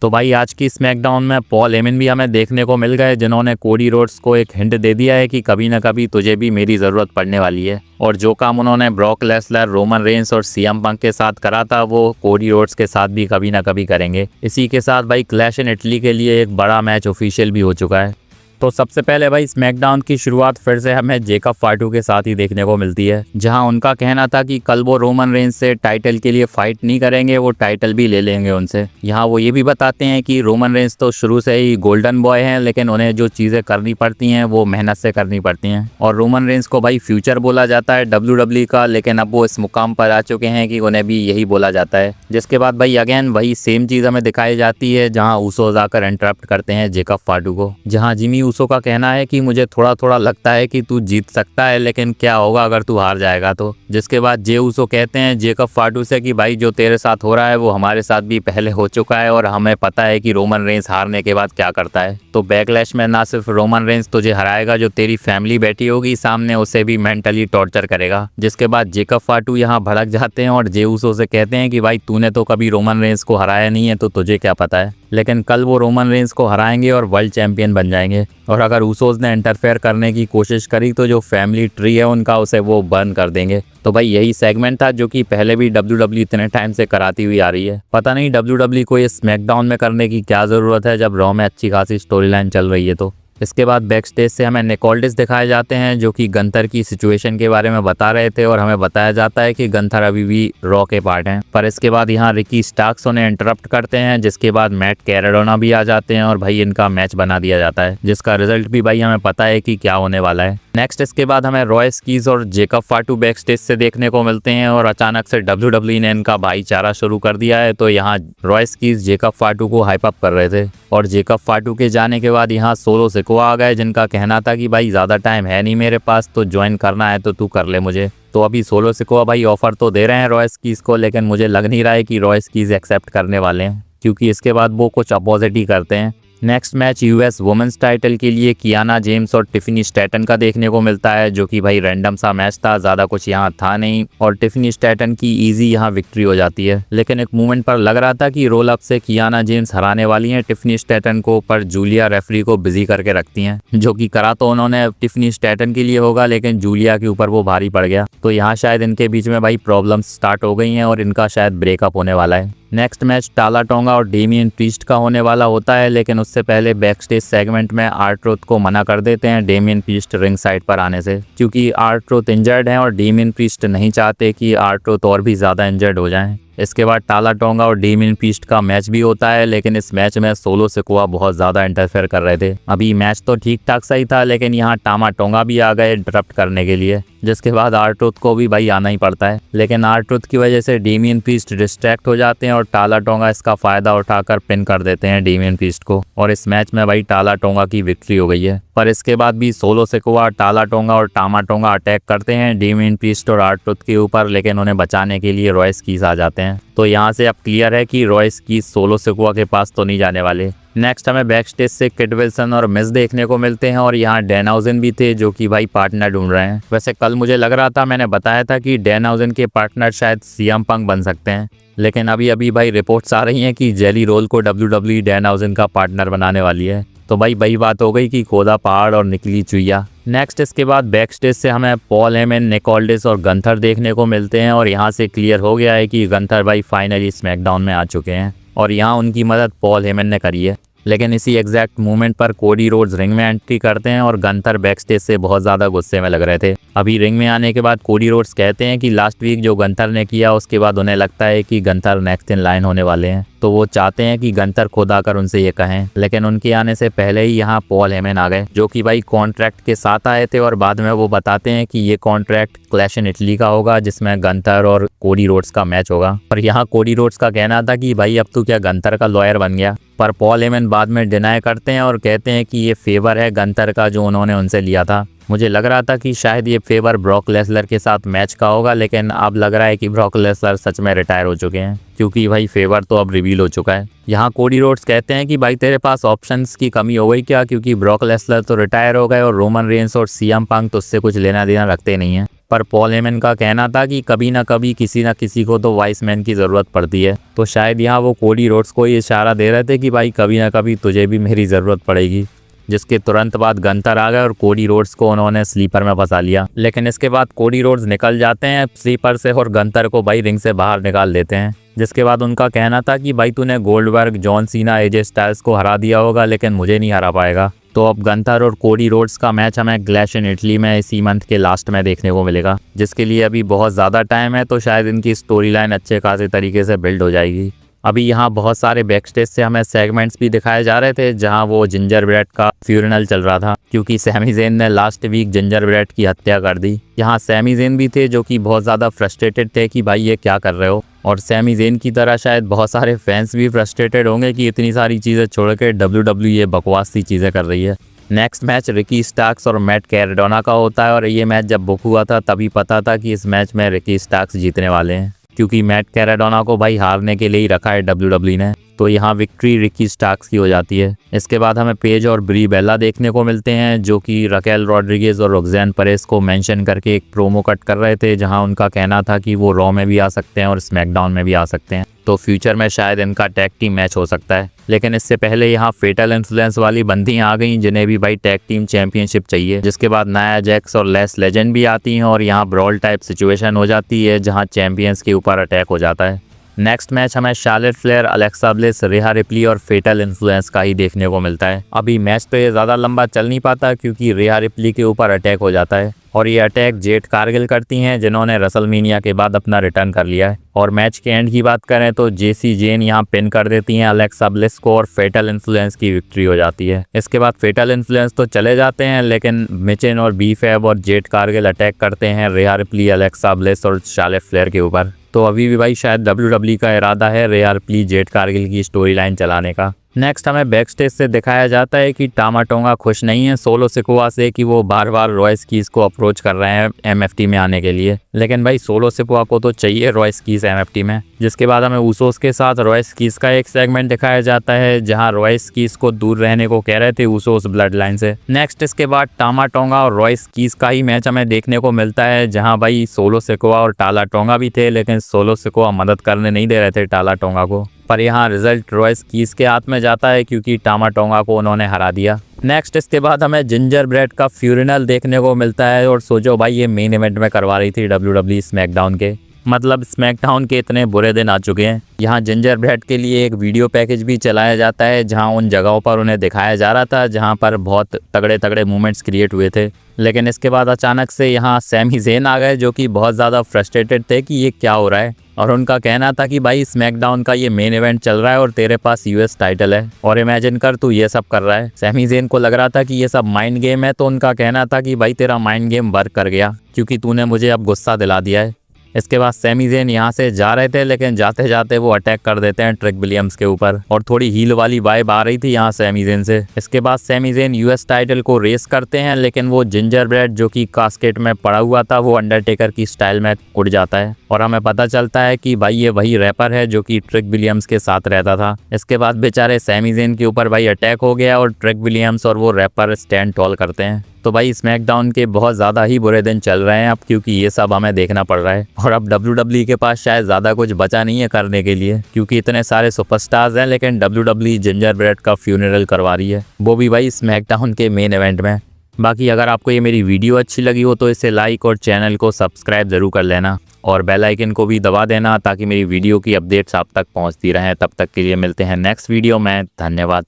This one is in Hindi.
तो भाई आज की स्मैकडाउन में पॉल हेमन भी हमें देखने को मिल गए, जिन्होंने कोडी रोड्स को एक हिंट दे दिया है कि कभी ना कभी तुझे भी मेरी ज़रूरत पड़ने वाली है। और जो काम उन्होंने ब्रॉक लेसलर, रोमन रेंस और सीएम पंक के साथ करा था वो कोडी रोड्स के साथ भी कभी ना कभी करेंगे। इसी के साथ भाई क्लैश इन इटली के लिए एक बड़ा मैच ऑफिशियल भी हो चुका है। तो सबसे पहले भाई स्मैकडाउन की शुरुआत फिर से हमें जेकब फाटू के साथ ही देखने को मिलती है, जहां उनका कहना था कि कल वो रोमन रेंस से टाइटल के लिए फाइट नहीं करेंगे, वो टाइटल भी ले लेंगे उनसे। यहां वो ये भी बताते हैं कि रोमन रेंस तो शुरू से ही गोल्डन बॉय हैं, लेकिन उन्हें जो चीज़ें करनी पड़ती हैं वो मेहनत से करनी पड़ती हैं। और रोमन रेंस को भाई फ्यूचर बोला जाता है WWE का, लेकिन अब वो इस मुकाम पर आ चुके हैं कि उन्हें भी यही बोला जाता है। जिसके बाद भाई अगेन वही सेम चीज़ हमें दिखाई जाती है, जहाँ ऊसोस आकर इंटरप्ट करते हैं जेकब फाटू को। जहाँ जिमी ऊसो का कहना है कि मुझे थोड़ा थोड़ा लगता है कि तू जीत सकता है, लेकिन क्या होगा अगर तू हार जाएगा तो। जिसके बाद जे ऊसो कहते हैं जेकब फाटू से कि भाई जो तेरे साथ हो रहा है वो हमारे साथ भी पहले हो चुका है और हमें पता है कि रोमन रेंस हारने के बाद क्या करता है। तो बैकलैश में ना सिर्फ रोमन रेंस तुझे हराएगा, जो तेरी फैमिली बैठी होगी सामने उसे भी मेंटली टॉर्चर करेगा। जिसके बाद जेकब फाटू यहाँ भड़क जाते हैं और जे ऊसो से कहते हैं कि भाई तूने तो कभी रोमन रेंस को हराया नहीं है, तो तुझे क्या पता है। लेकिन कल वो रोमन रेंस को हराएंगे और वर्ल्ड चैंपियन बन जाएंगे। और अगर ऊसोस ने इंटरफेयर करने की कोशिश करी तो जो फैमिली ट्री है उनका उसे वो बर्न कर देंगे। तो भाई यही सेगमेंट था जो कि पहले भी WWE इतने टाइम से कराती हुई आ रही है। पता नहीं WWE को ये स्मैकडाउन में करने की क्या ज़रूरत है जब रॉ में अच्छी खासी स्टोरी लाइन चल रही है। तो इसके बाद बैक स्टेज से हमें निक ऑल्डिस दिखाए जाते हैं, जो कि गंथर की सिचुएशन के बारे में बता रहे थे और हमें बताया जाता है कि गंथर अभी भी रॉ के पार्ट हैं। पर इसके बाद यहाँ रिकी स्टार्क्स उन्हें इंटरप्ट करते हैं, जिसके बाद मैट कैराडोना भी आ जाते हैं और भाई इनका मैच बना दिया जाता है, जिसका रिजल्ट भी भाई हमें पता है कि क्या होने वाला है। नेक्स्ट इसके बाद हमें रॉय स्कीज और जेकब फाटू बैक स्टेज से देखने को मिलते हैं और अचानक से WWE ने इनका भाईचारा शुरू कर दिया है। तो यहाँ रॉय स्कीज जेकब फाटू को हाइप अप कर रहे थे और जेकब फाटू के जाने के बाद यहाँ सोलो सिकोआ आ गए, जिनका कहना था कि भाई ज़्यादा टाइम है नहीं मेरे पास, तो ज्वाइन करना है तो तू कर ले मुझे। तो अभी सोलो सिकोआ भाई ऑफर तो दे रहे हैं रॉय स्कीज को, लेकिन मुझे लग नहीं रहा है कि रॉय स्कीज एक्सेप्ट करने वाले हैं, क्योंकि इसके बाद वो कुछ अपोजिट ही करते हैं। Next match US women's title के लिए कियाना जेम्स और टिफनी स्टैटन का देखने को मिलता है, जो कि भाई रैंडम सा मैच था, ज़्यादा कुछ यहाँ था नहीं और टिफनी स्टैटन की इजी यहाँ विक्ट्री हो जाती है। लेकिन एक मोमेंट पर लग रहा था कि रोल अप से कियाना जेम्स हराने वाली हैं टिफनी स्टैटन को, पर जूलिया रेफरी को बिजी करके रखती हैं, जो कि करा तो उन्होंने टिफनी स्टैटन के लिए होगा, लेकिन जूलिया के ऊपर वो भारी पड़ गया। तो यहाँ शायद इनके बीच में भाई प्रॉब्लम्स स्टार्ट हो गई हैं और इनका शायद ब्रेकअप होने वाला है। नेक्स्ट मैच टाला टोंगा और डेमियन प्रीस्ट का होने वाला होता है, लेकिन उससे पहले बैक स्टेज सेगमेंट में आर्ट्रुथ को मना कर देते हैं डेमियन प्रीस्ट रिंग साइड पर आने से, क्योंकि आर्ट्रुथ इंजर्ड हैं और डेमियन प्रीस्ट नहीं चाहते कि आर्ट्रुथ और भी ज़्यादा इंजर्ड हो जाएं। इसके बाद टाला टोंगा और डेमियन प्रीस्ट का मैच भी होता है, लेकिन इस मैच में सोलो सिकोआ बहुत ज़्यादा इंटरफेयर कर रहे थे। अभी मैच तो ठीक ठाक सही था, लेकिन यहाँ टामा टोंगा भी आ गए इंटरप्ट करने के लिए, जिसके बाद आर्ट्रुथ को भी भाई आना ही पड़ता है। लेकिन आर्ट्रुथ की वजह से डेमियन प्रीस्ट डिस्ट्रैक्ट हो जाते हैं और टाला टोंगा इसका फ़ायदा उठाकर पिन कर देते हैं डेमियन प्रीस्ट को, और इस मैच में भाई टाला टोंगा की विक्ट्री हो गई है। पर इसके बाद भी सोलो सिकोआ, टाला टोंगा और टामा टोंगा अटैक करते हैं डेमियन प्रीस्ट और आर्ट्रुथ के ऊपर, लेकिन उन्हें बचाने के लिए रॉय स्कीज आ जाते हैं। तो यहाँ से अब क्लियर है कि रॉय स्कीज सोलो सिकोआ के पास तो नहीं जाने वाले। नेक्स्ट हमें बैक स्टेज से किड विल्सन और मिस देखने को मिलते हैं और यहाँ डैनहाउजन भी थे, जो कि भाई पार्टनर ढूंढ रहे हैं। वैसे कल मुझे लग रहा था, मैंने बताया था कि डैनहाउजन के पार्टनर शायद सीएम पंक बन सकते हैं, लेकिन अभी भाई रिपोर्ट्स आ रही हैं कि जेली रोल को WWE डैनहाउजन का पार्टनर बनाने वाली है। तो भाई वही बात हो गई कि खोदा पहाड़ और निकली चुईया। नेक्स्ट इसके बाद बैक स्टेज से हमें पॉल हेमन, निक ऑल्डिस और गंथर देखने को मिलते हैं और यहाँ से क्लियर हो गया है कि गंथर भाई फाइनली स्मैकडाउन में आ चुके हैं और यहाँ उनकी मदद पॉल हेमन ने करी है। लेकिन इसी एग्जैक्ट मोमेंट पर कोडी रोड्स रिंग में एंट्री करते हैं और गंथर बैक स्टेज से बहुत ज़्यादा गुस्से में लग रहे थे। अभी रिंग में आने के बाद कोडी रोड्स कहते हैं कि लास्ट वीक जो गंथर ने किया उसके बाद उन्हें लगता है कि गंथर नेक्स्ट इन लाइन होने वाले हैं, तो वो चाहते हैं कि गंथर खुद आकर उनसे ये कहें। लेकिन उनके आने से पहले ही यहाँ पॉल हेमन आ गए, जो कि भाई कॉन्ट्रैक्ट के साथ आए थे और बाद में वो बताते हैं कि ये कॉन्ट्रैक्ट क्लैश इन इटली का होगा, जिसमें गंथर और कोडी रोड्स का मैच होगा। पर यहाँ कोडी रोड्स का कहना था कि भाई अब तू क्या गंथर का लॉयर बन गया, पर पॉल हेमन बाद में डिनाई करते हैं और कहते हैं कि ये फेवर है गंथर का जो उन्होंने उनसे लिया था। मुझे लग रहा था कि शायद ये फेवर ब्रॉक लेसलर के साथ मैच का होगा, लेकिन अब लग रहा है कि ब्रॉक लेसलर सच में रिटायर हो चुके हैं, क्योंकि भाई फेवर तो अब रिवील हो चुका है। यहाँ कोडी रोड्स कहते हैं कि भाई तेरे पास ऑप्शंस की कमी हो गई क्या, क्योंकि ब्रॉक लेसलर तो रिटायर हो गए और रोमन रेंस और सीएम पंक तो उससे कुछ लेना देना रखते नहीं है। पर पॉल हेमन का कहना था कि कभी ना कभी किसी ना किसी को तो वाइस मैन की ज़रूरत पड़ती है। तो शायद यहाँ वो कोडी रोड्स को ये इशारा दे रहे थे कि भाई कभी ना कभी तुझे भी मेरी ज़रूरत पड़ेगी। जिसके तुरंत बाद गंतर आ गए और कोडी रोड्स को उन्होंने स्लीपर में फंसा लिया। लेकिन इसके बाद कोडी रोड्स निकल जाते हैं स्लीपर से और गंतर को भाई रिंग से बाहर निकाल देते हैं। जिसके बाद उनका कहना था कि भाई तूने Goldberg, John Cena, AJ Styles को हरा दिया होगा लेकिन मुझे नहीं हरा पाएगा। तो अब गंतर और कोडी रोड्स का मैच हमें क्लैश इन इटली में इसी मंथ के लास्ट में देखने को मिलेगा, जिसके लिए अभी बहुत ज़्यादा टाइम है। तो शायद इनकी स्टोरी लाइन अच्छे खासे तरीके से बिल्ड हो जाएगी। अभी यहाँ बहुत सारे बैकस्टेज से हमें सेगमेंट्स भी दिखाए जा रहे थे जहाँ वो जिंजर ब्रेड का फ्यूनरल चल रहा था, क्योंकि सैमी ज़ेन ने लास्ट वीक जिंजर ब्रेड की हत्या कर दी। यहाँ सैमी ज़ेन भी थे जो कि बहुत ज़्यादा फ्रस्ट्रेटेड थे कि भाई ये क्या कर रहे हो, और सैमी ज़ेन की तरह शायद बहुत सारे फैंस भी फ्रस्ट्रेटेड होंगे कि इतनी सारी चीज़ें छोड़ के WWE ये बकवास सी चीज़ें कर रही है। नेक्स्ट मैच रिकी स्टार्क्स और मैट कैराडोना का होता है, और ये मैच जब बुक हुआ था तभी पता था कि इस मैच में रिकी स्टार्क्स जीतने वाले हैं, क्योंकि मैट कैराडोना को भाई हारने के लिए ही रखा है WWE ने। तो यहाँ विक्ट्री रिकी स्टार्क्स की हो जाती है। इसके बाद हमें पेज और ब्री बेला देखने को मिलते हैं जो कि रकेल रॉड्रिगेज और रोक्सेन परेस को मेंशन करके एक प्रोमो कट कर रहे थे, जहां उनका कहना था कि वो रॉ में भी आ सकते हैं और स्मैकडाउन में भी आ सकते हैं। तो फ्यूचर में शायद इनका टैग टीम मैच हो सकता है। लेकिन इससे पहले यहाँ फेटल इन्फ्लुएंस वाली बंदियां आ गई जिन्हें भी भाई टैग टीम चैंपियनशिप चाहिए। जिसके बाद नाया जैक्स और लेस लेजेंड भी आती हैं और यहाँ ब्रॉल टाइप सिचुएशन हो जाती है जहाँ चैंपियंस के ऊपर अटैक हो जाता है। नेक्स्ट मैच हमें शार्लेट फ्लेयर, अलेक्सा ब्लिस, रेहा रिप्ली और फेटल इन्फ्लुएंस का ही देखने को मिलता है। अभी मैच तो ये ज़्यादा लंबा चल नहीं पाता क्योंकि रेहा रिप्ली के ऊपर अटैक हो जाता है, और ये अटैक जेड कारगिल करती हैं जिन्होंने रसलमेनिया के बाद अपना रिटर्न कर लिया है। और मैच के एंड की बात करें तो जेसी जेन यहाँ पिन कर देती हैं अलेक्सा ब्लिस को और फेटल इन्फ्लुएंस की विक्ट्री हो जाती है। इसके बाद फेटल इन्फ्लुएंस तो चले जाते हैं, लेकिन मिचेन और बीफैब और जेड कारगिल अटैक करते हैं रेहा रिप्ली, अलेक्सा ब्लिस और शार्लेट फ्लेयर के ऊपर। तो अभी भी भाई शायद WWE का इरादा है रेहा रिप्ली, जेड कारगिल की स्टोरी लाइन चलाने का। नेक्स्ट हमें बैकस्टेज से दिखाया जाता है कि टामा टोंगा खुश नहीं है सोलो सिकोआ से कि वो बार बार रॉयस कीज को अप्रोच कर रहे हैं MFT में आने के लिए। लेकिन भाई सोलो सिकोआ को तो चाहिए रॉयस कीज MFT में। जिसके बाद हमें ऊसोस के साथ रॉयस कीज का एक सेगमेंट दिखाया जाता है जहां रॉयस कीज को दूर रहने को कह रहे थे ऊसोस ब्लड लाइन से। नेक्स्ट इसके बाद टामा टोंगा और रॉयस कीज का ही मैच हमें देखने को मिलता है जहाँ भाई सोलो सिकोआ और टाला टोंगा भी थे, लेकिन सोलो सिकोआ मदद करने नहीं दे रहे थे टाला टोंगा को। पर यहाँ रिजल्ट रॉयस कीज के हाथ में जाता है क्योंकि टामा टोंगा को उन्होंने हरा दिया। नेक्स्ट इसके बाद हमें जिंजर ब्रेड का फ्यूनरल देखने को मिलता है, और सोचो भाई ये मेन इवेंट में करवा रही थी WWE स्मैकडाउन के, मतलब स्मैकडाउन के इतने बुरे दिन आ चुके हैं। यहाँ जिंजर ब्रेड के लिए एक वीडियो पैकेज भी चलाया जाता है जहाँ उन जगहों पर उन्हें दिखाया जा रहा था जहाँ पर बहुत तगड़े तगड़े मूवमेंट्स क्रिएट हुए थे। लेकिन इसके बाद अचानक से यहाँ सैमी ज़ेन आ गए जो कि बहुत ज़्यादा फ्रस्ट्रेटेड थे कि ये क्या हो रहा है, और उनका कहना था कि भाई स्मैकडाउन का ये मेन इवेंट चल रहा है और तेरे पास US टाइटल है, और इमेजिन कर तू ये सब कर रहा है। सैमी ज़ेन को लग रहा था कि ये सब माइंड गेम है, तो उनका कहना था कि भाई तेरा माइंड गेम वर्क कर गया क्योंकि तूने मुझे अब गुस्सा दिला दिया है। इसके बाद सैमी ज़ेन यहाँ से जा रहे थे, लेकिन जाते जाते वो अटैक कर देते हैं ट्रिक विलियम्स के ऊपर, और थोड़ी हील वाली वाइब आ रही थी यहाँ सैमी ज़ेन से। इसके बाद सैमी ज़ेन US टाइटल को रेस करते हैं, लेकिन वो जिंजर ब्रेड जो कि कास्केट में पड़ा हुआ था वो अंडरटेकर की स्टाइल में उड़ जाता है, और हमें पता चलता है कि भाई ये वही रैपर है जो कि ट्रिक विलियम्स के साथ रहता था। इसके बाद बेचारे सैमी ज़ेन के ऊपर भाई अटैक हो गया और ट्रिक विलियम्स और वो रैपर स्टैंड टॉल करते हैं। तो भाई स्मैकडाउन के बहुत ज़्यादा ही बुरे दिन चल रहे हैं अब, क्योंकि ये सब हमें देखना पड़ रहा है, और अब WWE के पास शायद ज़्यादा कुछ बचा नहीं है करने के लिए, क्योंकि इतने सारे सुपरस्टार्स हैं, लेकिन WWE जिंजर ब्रेड का फ्यूनरल करवा रही है, वो भी भाई स्मैकडाउन के मेन इवेंट में। बाकी अगर आपको ये मेरी वीडियो अच्छी लगी हो तो इसे लाइक और चैनल को सब्सक्राइब ज़रूर कर लेना, और बेल आइकन को भी दबा देना ताकि मेरी वीडियो की अपडेट्स आप तक पहुँचती रहें। तब तक के लिए मिलते हैं नेक्स्ट वीडियो में। धन्यवाद।